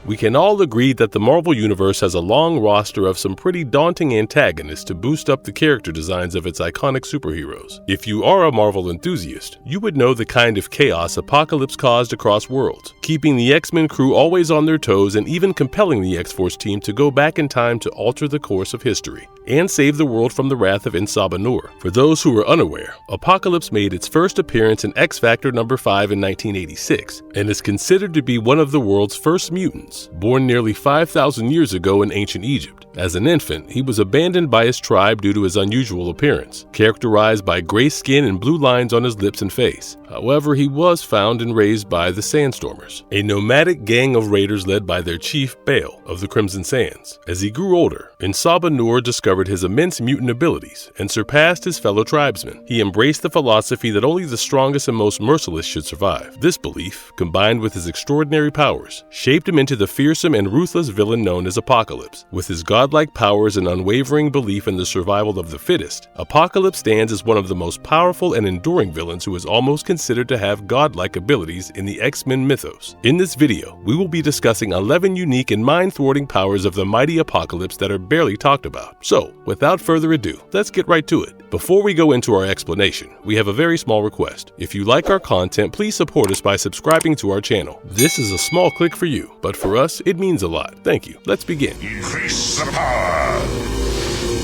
We can all agree that the Marvel Universe has a long roster of some pretty daunting antagonists to boost up the character designs of its iconic superheroes. If you are a Marvel enthusiast, you would know the kind of chaos Apocalypse caused across worlds, keeping the X-Men crew always on their toes and even compelling the X-Force team to go back in time to alter the course of history and save the world from the wrath of In-Saba Nur. For those who are unaware, Apocalypse made its first appearance in X-Factor number 5 in 1986 and is considered to be one of the world's first mutants, born nearly 5,000 years ago in ancient Egypt. As an infant, he was abandoned by his tribe due to his unusual appearance, characterized by gray skin and blue lines on his lips and face. However, he was found and raised by the Sandstormers, a nomadic gang of raiders led by their chief, Bale, of the Crimson Sands. As he grew older, In-Saba Nur discovered his immense mutant abilities and surpassed his fellow tribesmen. He embraced the philosophy that only the strongest and most merciless should survive. This belief, combined with his extraordinary powers, shaped him into the fearsome and ruthless villain known as Apocalypse. With his godlike powers and unwavering belief in the survival of the fittest, Apocalypse stands as one of the most powerful and enduring villains who is almost considered to have godlike abilities in the X-Men mythos. In this video, we will be discussing 11 unique and mind-thwarting powers of the mighty Apocalypse that are barely talked about. So, without further ado, let's get right to it. Before we go into our explanation, we have a very small request. If you like our content, please support us by subscribing to our channel. This is a small click for you, but for us, it means a lot. Thank you. Let's begin. Increase the power.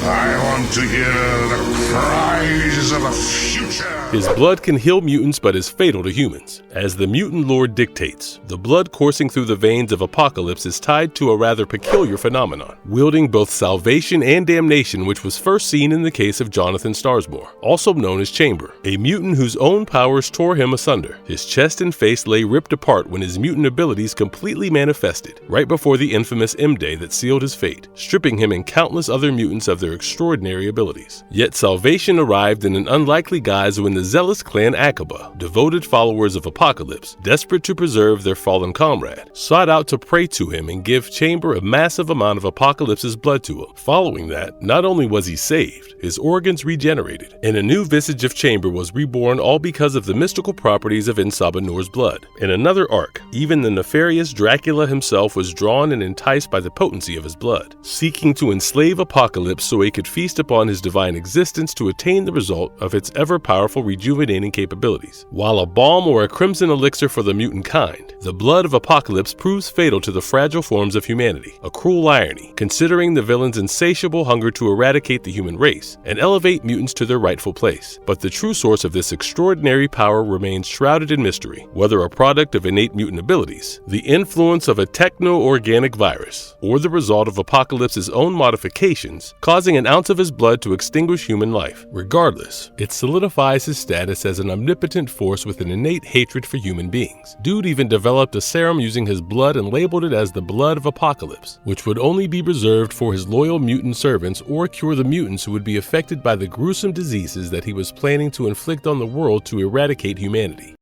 I want to hear the cries of the future. His blood can heal mutants but is fatal to humans. As the mutant lore dictates, the blood coursing through the veins of Apocalypse is tied to a rather peculiar phenomenon, wielding both salvation and damnation, which was first seen in the case of Jonathan Starsmore, also known as Chamber, a mutant whose own powers tore him asunder. His chest and face lay ripped apart when his mutant abilities completely manifested, right before the infamous M-Day that sealed his fate, stripping him and countless other mutants of their extraordinary abilities. Yet salvation arrived in an unlikely guise when the zealous clan Akaba, devoted followers of Apocalypse, desperate to preserve their fallen comrade, sought out to pray to him and give Chamber a massive amount of Apocalypse's blood to him. Following that, not only was he saved, his organs regenerated, and a new visage of Chamber was reborn, all because of the mystical properties of In-Saba Nur's blood. In another arc, even the nefarious Dracula himself was drawn and enticed by the potency of his blood, seeking to enslave Apocalypse so he could feast upon his divine existence to attain the result of its ever-powerful rejuvenating capabilities. While a balm or a crimson elixir for the mutant kind, the blood of Apocalypse proves fatal to the fragile forms of humanity, a cruel irony, considering the villain's insatiable hunger to eradicate the human race and elevate mutants to their rightful place. But the true source of this extraordinary power remains shrouded in mystery, whether a product of innate mutant abilities, the influence of a techno-organic virus, or the result of Apocalypse's own modifications, causing an ounce of his blood to extinguish human life. Regardless, it solidifies his status as an omnipotent force with an innate hatred for human beings. Dude even developed a serum using his blood and labeled it as the blood of Apocalypse, which would only be reserved for his loyal mutant servants or cure the mutants who would be affected by the gruesome diseases that he was planning to inflict on the world to eradicate humanity.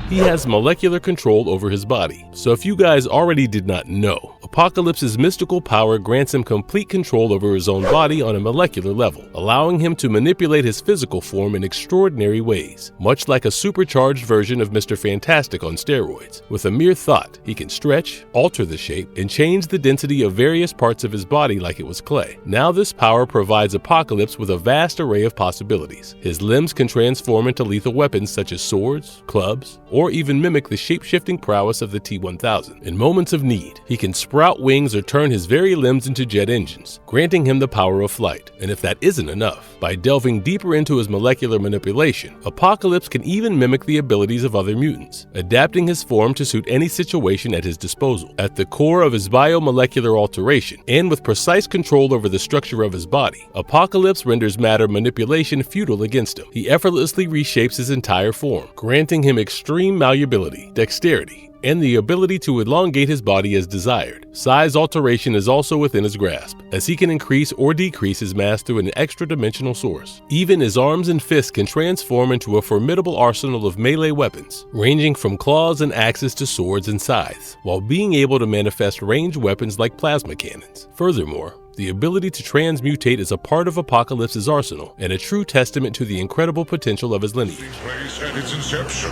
He has molecular control over his body. So if you guys already did not know, Apocalypse's mystical power grants him complete control over his own body on a molecular level, allowing him to manipulate his physical form in extraordinary ways, much like a supercharged version of Mr. Fantastic on steroids. With a mere thought, he can stretch, alter the shape, and change the density of various parts of his body like it was clay. Now this power provides Apocalypse with a vast array of possibilities. His limbs can transform into lethal weapons such as swords, clubs, or even mimic the shape-shifting prowess of the T-1000. In moments of need, he can sprout wings or turn his very limbs into jet engines, granting him the power of flight. And if that isn't enough, by delving deeper into his molecular manipulation, Apocalypse can even mimic the abilities of other mutants, adapting his form to suit any situation at his disposal. At the core of his biomolecular alteration, and with precise control over the structure of his body, Apocalypse renders matter manipulation futile against him. He effortlessly reshapes his entire form, granting him extreme malleability, dexterity, and the ability to elongate his body as desired. Size alteration is also within his grasp, as he can increase or decrease his mass through an extra-dimensional source. Even his arms and fists can transform into a formidable arsenal of melee weapons, ranging from claws and axes to swords and scythes, while being able to manifest ranged weapons like plasma cannons. Furthermore, The ability to transmutate is a part of Apocalypse's arsenal and a true testament to the incredible potential of his lineage. Place at its inception.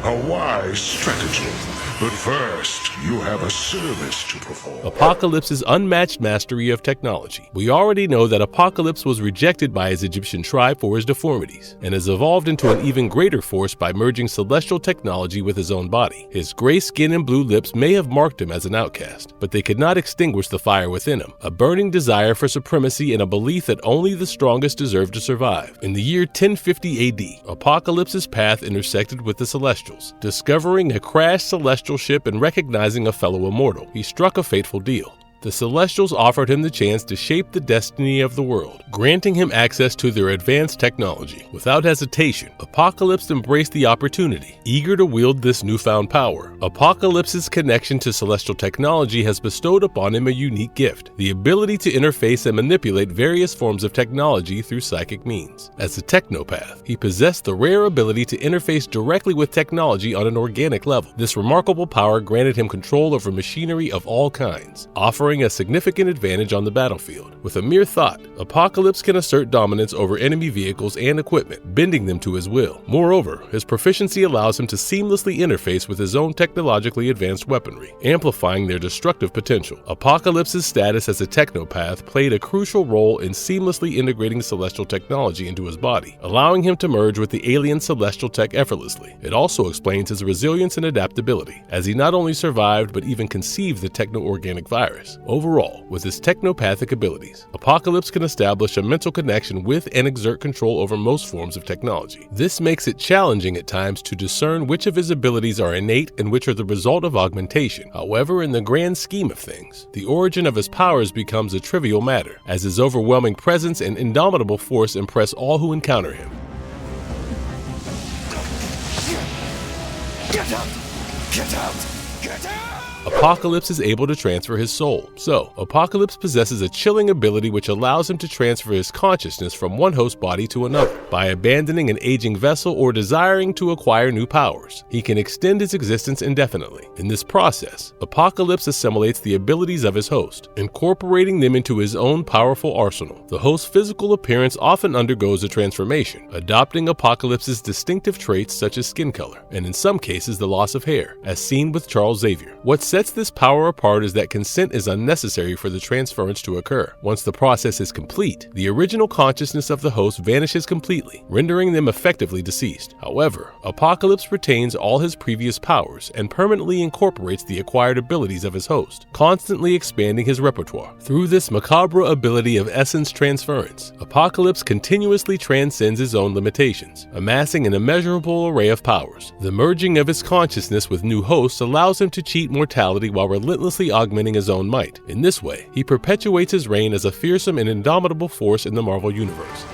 A wise strategy. But first, you have a service to perform. Apocalypse's unmatched mastery of technology. We already know that Apocalypse was rejected by his Egyptian tribe for his deformities, and has evolved into an even greater force by merging celestial technology with his own body. His gray skin and blue lips may have marked him as an outcast, but they could not extinguish the fire within him, a burning desire for supremacy and a belief that only the strongest deserve to survive. In the year 1050 AD, Apocalypse's path intersected with the Celestials. Discovering a crashed celestial ship and recognizing a fellow immortal, he struck a fateful deal. The Celestials offered him the chance to shape the destiny of the world, granting him access to their advanced technology. Without hesitation, Apocalypse embraced the opportunity, eager to wield this newfound power. Apocalypse's connection to celestial technology has bestowed upon him a unique gift, the ability to interface and manipulate various forms of technology through psychic means. As a technopath, he possessed the rare ability to interface directly with technology on an organic level. This remarkable power granted him control over machinery of all kinds, offering a significant advantage on the battlefield. With a mere thought, Apocalypse can assert dominance over enemy vehicles and equipment, bending them to his will. Moreover, his proficiency allows him to seamlessly interface with his own technologically advanced weaponry, amplifying their destructive potential. Apocalypse's status as a technopath played a crucial role in seamlessly integrating celestial technology into his body, allowing him to merge with the alien celestial tech effortlessly. It also explains his resilience and adaptability, as he not only survived but even conceived the techno-organic virus. Overall, with his technopathic abilities, Apocalypse can establish a mental connection with and exert control over most forms of technology. This makes it challenging at times to discern which of his abilities are innate and which are the result of augmentation. However, in the grand scheme of things, the origin of his powers becomes a trivial matter, as his overwhelming presence and indomitable force impress all who encounter him. Get out! Get out! Get out! Apocalypse is able to transfer his soul. So, Apocalypse possesses a chilling ability which allows him to transfer his consciousness from one host body to another. By abandoning an aging vessel or desiring to acquire new powers, he can extend his existence indefinitely. In this process, Apocalypse assimilates the abilities of his host, incorporating them into his own powerful arsenal. The host's physical appearance often undergoes a transformation, adopting Apocalypse's distinctive traits such as skin color, and in some cases the loss of hair, as seen with Charles Xavier. What sets this power apart is that consent is unnecessary for the transference to occur. Once the process is complete, the original consciousness of the host vanishes completely, rendering them effectively deceased. However, Apocalypse retains all his previous powers and permanently incorporates the acquired abilities of his host, constantly expanding his repertoire. Through this macabre ability of essence transference, Apocalypse continuously transcends his own limitations, amassing an immeasurable array of powers. The merging of his consciousness with new hosts allows him to cheat mortality while relentlessly augmenting his own might. In this way, he perpetuates his reign as a fearsome and indomitable force in the Marvel Universe.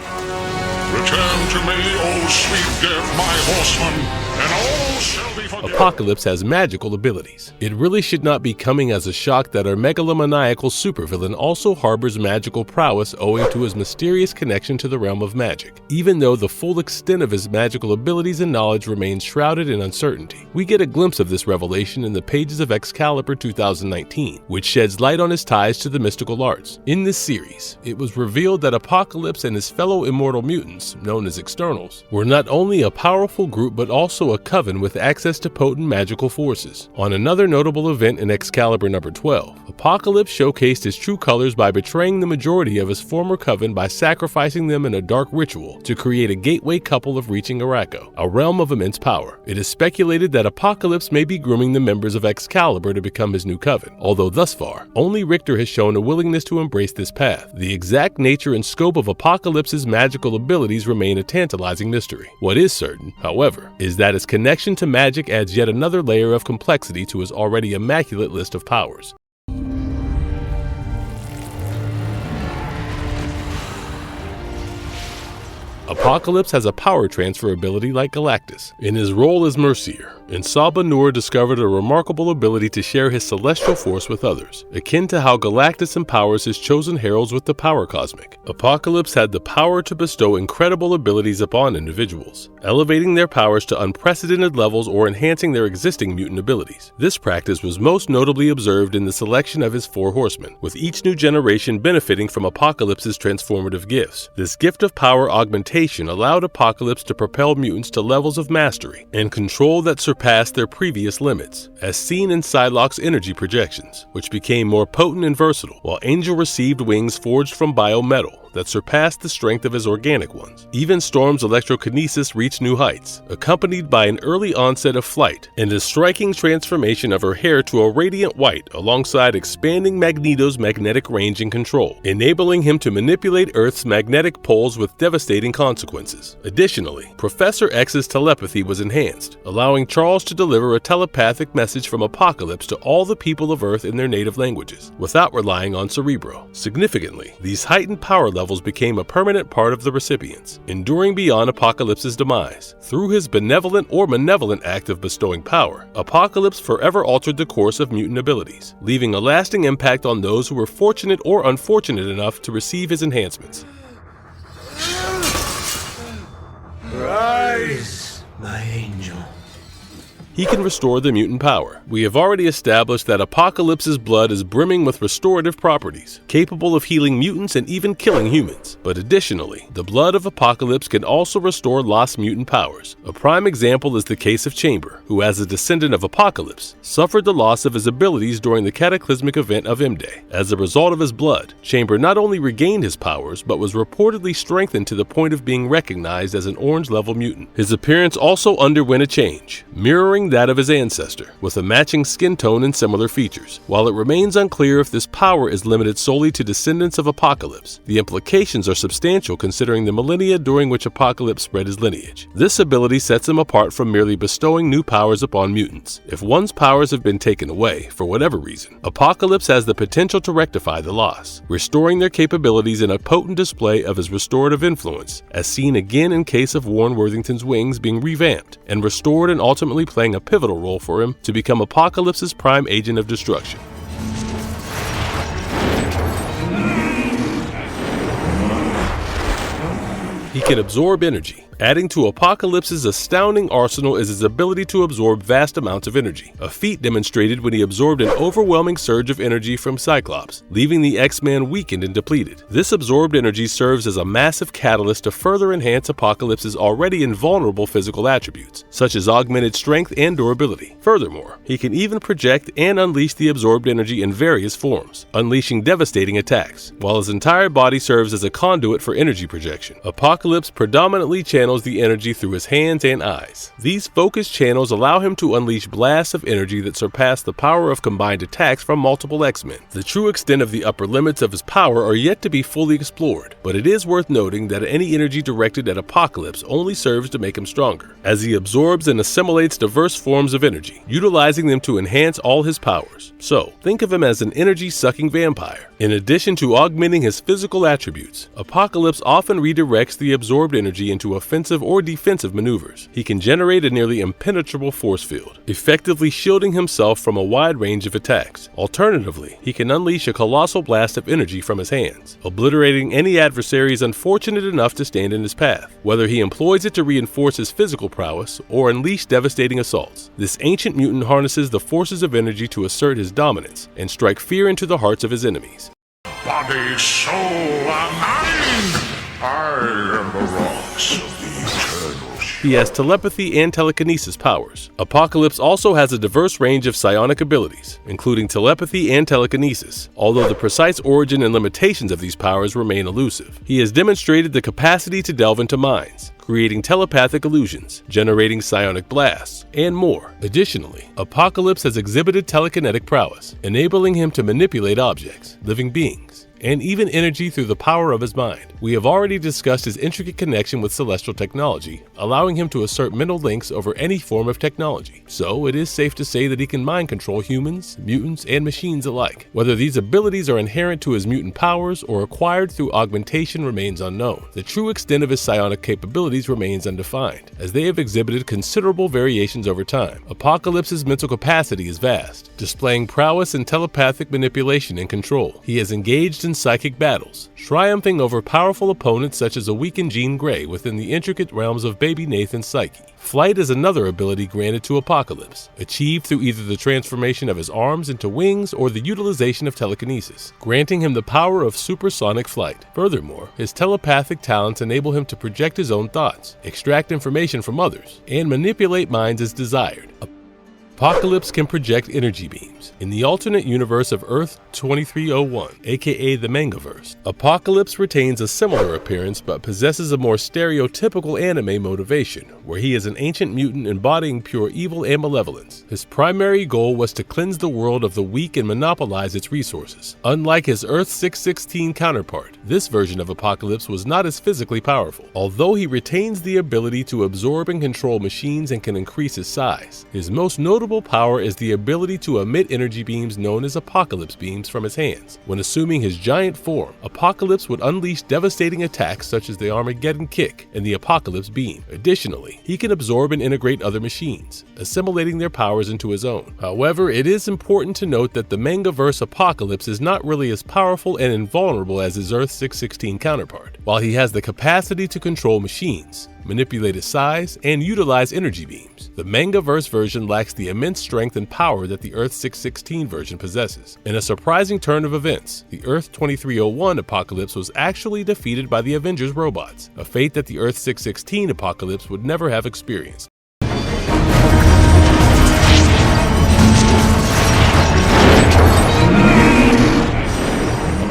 Return to me, O sweet death, my horseman, and all shall be forgiven. Apocalypse has magical abilities. It really should not be coming as a shock that our megalomaniacal supervillain also harbors magical prowess owing to his mysterious connection to the realm of magic. Even though the full extent of his magical abilities and knowledge remains shrouded in uncertainty, we get a glimpse of this revelation in the pages of Excalibur 2019, which sheds light on his ties to the mystical arts. In this series, it was revealed that Apocalypse and his fellow immortal mutants, known as Externals, were not only a powerful group but also a coven with access to potent magical forces. On another notable event in Excalibur number 12, Apocalypse showcased his true colors by betraying the majority of his former coven by sacrificing them in a dark ritual to create a gateway couple of reaching Arakko, a realm of immense power. It is speculated that Apocalypse may be grooming the members of Excalibur to become his new coven, although thus far, only Richter has shown a willingness to embrace this path. The exact nature and scope of Apocalypse's magical abilities remain a tantalizing mystery. What is certain, however, is that his connection to magic adds yet another layer of complexity to his already immaculate list of powers. Apocalypse has a power transfer ability like Galactus. In his role as Mercier, Insaba Nur discovered a remarkable ability to share his celestial force with others, akin to how Galactus empowers his chosen heralds with the power cosmic. Apocalypse had the power to bestow incredible abilities upon individuals, elevating their powers to unprecedented levels or enhancing their existing mutant abilities. This practice was most notably observed in the selection of his 4 horsemen, with each new generation benefiting from Apocalypse's transformative gifts. This gift of power augmentation allowed Apocalypse to propel mutants to levels of mastery and control that surpassed their previous limits, as seen in Psylocke's energy projections, which became more potent and versatile, while Angel received wings forged from biometal that surpassed the strength of his organic ones. Even Storm's electrokinesis reached new heights, accompanied by an early onset of flight and a striking transformation of her hair to a radiant white alongside expanding Magneto's magnetic range and control, enabling him to manipulate Earth's magnetic poles with devastating consequences. Additionally, Professor X's telepathy was enhanced, allowing Charles to deliver a telepathic message from Apocalypse to all the people of Earth in their native languages, without relying on Cerebro. Significantly, these heightened power levels became a permanent part of the recipients, enduring beyond Apocalypse's demise. Through his benevolent or malevolent act of bestowing power, Apocalypse forever altered the course of mutant abilities, leaving a lasting impact on those who were fortunate or unfortunate enough to receive his enhancements. Rise, my angel. He can restore the mutant power. We have already established that Apocalypse's blood is brimming with restorative properties, capable of healing mutants and even killing humans. But additionally, the blood of Apocalypse can also restore lost mutant powers. A prime example is the case of Chamber, who, as a descendant of Apocalypse, suffered the loss of his abilities during the cataclysmic event of M-Day. As a result of his blood, Chamber not only regained his powers, but was reportedly strengthened to the point of being recognized as an orange-level mutant. His appearance also underwent a change, mirroring that of his ancestor, with a matching skin tone and similar features. While it remains unclear if this power is limited solely to descendants of Apocalypse, the implications are substantial considering the millennia during which Apocalypse spread his lineage. This ability sets him apart from merely bestowing new powers upon mutants. If one's powers have been taken away, for whatever reason, Apocalypse has the potential to rectify the loss, restoring their capabilities in a potent display of his restorative influence, as seen again in case of Warren Worthington's wings being revamped and restored, and ultimately playing a pivotal role for him to become Apocalypse's prime agent of destruction. He can absorb energy. Adding to Apocalypse's astounding arsenal is his ability to absorb vast amounts of energy, a feat demonstrated when he absorbed an overwhelming surge of energy from Cyclops, leaving the X-Men weakened and depleted. This absorbed energy serves as a massive catalyst to further enhance Apocalypse's already invulnerable physical attributes, such as augmented strength and durability. Furthermore, he can even project and unleash the absorbed energy in various forms, unleashing devastating attacks, while his entire body serves as a conduit for energy projection. Apocalypse predominantly channels the energy through his hands and eyes. These focused channels allow him to unleash blasts of energy that surpass the power of combined attacks from multiple X-Men. The true extent of the upper limits of his power are yet to be fully explored, but it is worth noting that any energy directed at Apocalypse only serves to make him stronger, as he absorbs and assimilates diverse forms of energy, utilizing them to enhance all his powers. So, think of him as an energy-sucking vampire. In addition to augmenting his physical attributes, Apocalypse often redirects the absorbed energy into offensive or defensive maneuvers. He can generate a nearly impenetrable force field, effectively shielding himself from a wide range of attacks. Alternatively, he can unleash a colossal blast of energy from his hands, obliterating any adversaries unfortunate enough to stand in his path, whether he employs it to reinforce his physical prowess or unleash devastating assaults. This ancient mutant harnesses the forces of energy to assert his dominance and strike fear into the hearts of his enemies. Body, soul, and mind! I am the rocks of the eternal shore. He has telepathy and telekinesis powers. Apocalypse also has a diverse range of psionic abilities, including telepathy and telekinesis, although the precise origin and limitations of these powers remain elusive. He has demonstrated the capacity to delve into minds, creating telepathic illusions, generating psionic blasts, and more. Additionally, Apocalypse has exhibited telekinetic prowess, enabling him to manipulate objects, living beings, and even energy through the power of his mind. We have already discussed his intricate connection with celestial technology, allowing him to assert mental links over any form of technology. So it is safe to say that he can mind control humans, mutants, and machines alike. Whether these abilities are inherent to his mutant powers or acquired through augmentation remains unknown. The true extent of his psionic capabilities remains undefined, as they have exhibited considerable variations over time. Apocalypse's mental capacity is vast, displaying prowess in telepathic manipulation and control. He has engaged in psychic battles, triumphing over powerful opponents such as a weakened Jean Grey within the intricate realms of baby Nathan's psyche. Flight is another ability granted to Apocalypse, achieved through either the transformation of his arms into wings or the utilization of telekinesis, granting him the power of supersonic flight. Furthermore, his telepathic talents enable him to project his own thoughts, extract information from others, and manipulate minds as desired. Apocalypse can project energy beams. In the alternate universe of Earth 2301, aka the Mangaverse, Apocalypse retains a similar appearance but possesses a more stereotypical anime motivation, where he is an ancient mutant embodying pure evil and malevolence. His primary goal was to cleanse the world of the weak and monopolize its resources. Unlike his Earth 616 counterpart, this version of Apocalypse was not as physically powerful, although he retains the ability to absorb and control machines and can increase his size. His most notable power is the ability to emit energy beams known as Apocalypse beams from his hands. When assuming his giant form, Apocalypse would unleash devastating attacks such as the Armageddon Kick and the Apocalypse Beam. Additionally, he can absorb and integrate other machines, assimilating their powers into his own. However, it is important to note that the Mangaverse Apocalypse is not really as powerful and invulnerable as his Earth 616 counterpart. While he has the capacity to control machines, manipulate his size, and utilize energy beams, the Mangaverse version lacks the immense strength and power that the Earth 616 version possesses. In a surprising turn of events, the Earth 2301 Apocalypse was actually defeated by the Avengers robots, a fate that the Earth 616 Apocalypse would never have experienced.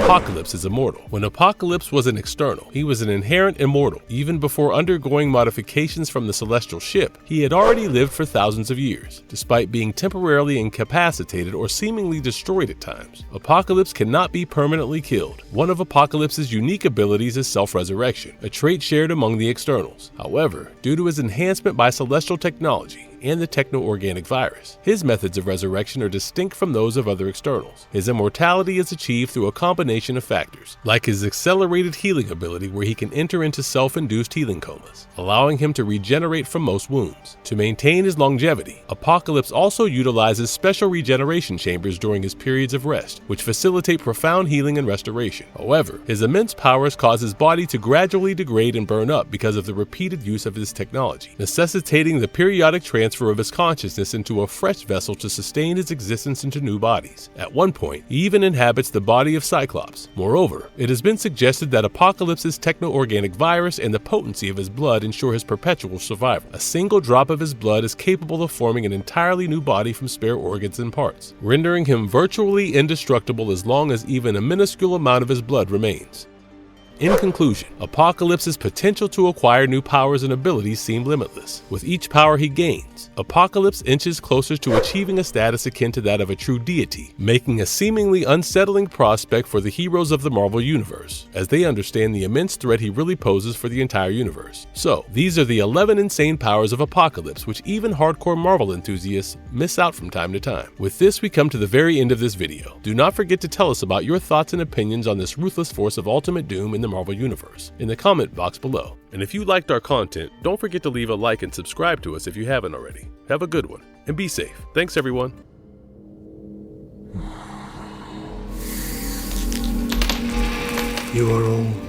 Apocalypse is immortal. When Apocalypse was an external, he was an inherent immortal. Even before undergoing modifications from the celestial ship, he had already lived for thousands of years, despite being temporarily incapacitated or seemingly destroyed at times. Apocalypse cannot be permanently killed. One of Apocalypse's unique abilities is self-resurrection, a trait shared among the externals. However, due to his enhancement by celestial technology and the techno-organic virus, his methods of resurrection are distinct from those of other externals. His immortality is achieved through a combination of factors, like his accelerated healing ability where he can enter into self-induced healing comas, allowing him to regenerate from most wounds. To maintain his longevity, Apocalypse also utilizes special regeneration chambers during his periods of rest, which facilitate profound healing and restoration. However, his immense powers cause his body to gradually degrade and burn up because of the repeated use of this technology, necessitating the periodic transfer of his consciousness into a fresh vessel to sustain his existence into new bodies. At one point, he even inhabits the body of Cyclops. Moreover, it has been suggested that Apocalypse's techno-organic virus and the potency of his blood ensure his perpetual survival. A single drop of his blood is capable of forming an entirely new body from spare organs and parts, rendering him virtually indestructible as long as even a minuscule amount of his blood remains. In conclusion, Apocalypse's potential to acquire new powers and abilities seem limitless. With each power he gains, Apocalypse inches closer to achieving a status akin to that of a true deity, making a seemingly unsettling prospect for the heroes of the Marvel Universe, as they understand the immense threat he really poses for the entire universe. So, these are the 11 insane powers of Apocalypse which even hardcore Marvel enthusiasts miss out from time to time. With this, we come to the very end of this video. Do not forget to tell us about your thoughts and opinions on this ruthless force of ultimate doom in the Marvel Universe in the comment box below. And if you liked our content, don't forget to leave a like and subscribe to us if you haven't already. Have a good one, and be safe. Thanks, everyone. You are all